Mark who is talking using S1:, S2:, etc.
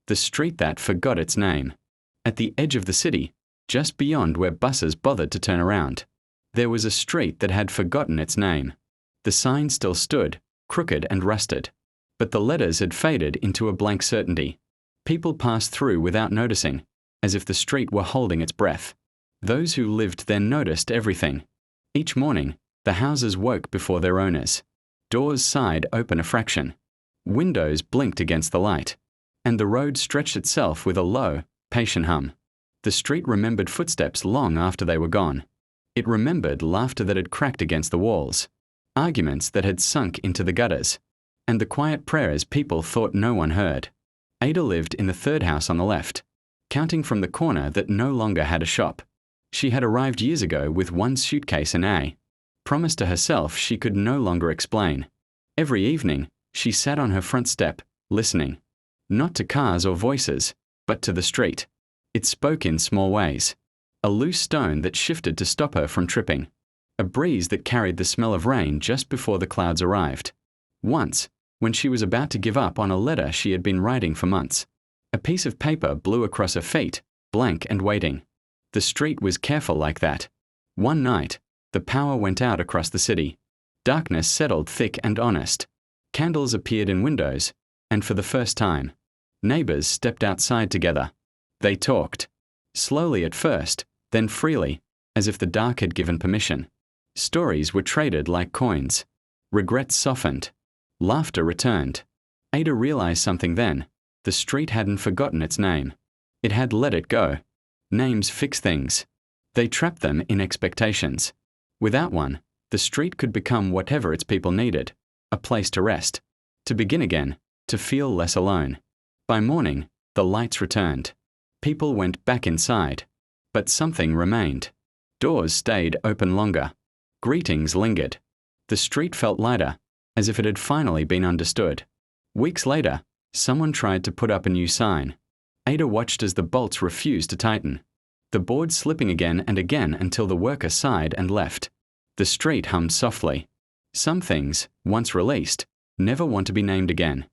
S1: The street that forgot its name. At the edge of the city, just beyond where buses bothered to turn around, there was a street that had forgotten its name. The sign still stood, crooked and rusted, but the letters had faded into a blank certainty. People passed through without noticing, as if the street were holding its breath. Those who lived there noticed everything. Each morning, the houses woke before their owners. Doors sighed open a fraction. Windows blinked against the light, and the road stretched itself with a low, patient hum. The street remembered footsteps long after they were gone. It remembered laughter that had cracked against the walls, arguments that had sunk into the gutters, and the quiet prayers people thought no one heard. Ada lived in the third house on the left, counting from the corner that no longer had a shop. She had arrived years ago with one suitcase and promised to herself she could no longer explain. Every evening, she sat on her front step, listening. Not to cars or voices, but to the street. It spoke in small ways. A loose stone that shifted to stop her from tripping. A breeze that carried the smell of rain just before the clouds arrived. Once, when she was about to give up on a letter she had been writing for months, a piece of paper blew across her feet, blank and waiting. The street was careful like that. One night, the power went out across the city. Darkness settled thick and honest. Candles appeared in windows, and for the first time, neighbors stepped outside together. They talked. Slowly at first, then freely, as if the dark had given permission. Stories were traded like coins. Regrets softened. Laughter returned. Ada realized something then. The street hadn't forgotten its name. It had let it go. Names fix things. They trap them in expectations. Without one, the street could become whatever its people needed. A place to rest. To begin again. To feel less alone. By morning, the lights returned. People went back inside. But something remained. Doors stayed open longer. Greetings lingered. The street felt lighter, as if it had finally been understood. Weeks later, someone tried to put up a new sign. Ada watched as the bolts refused to tighten. The board slipping again and again until the worker sighed and left. The street hummed softly. Some things, once released, never want to be named again.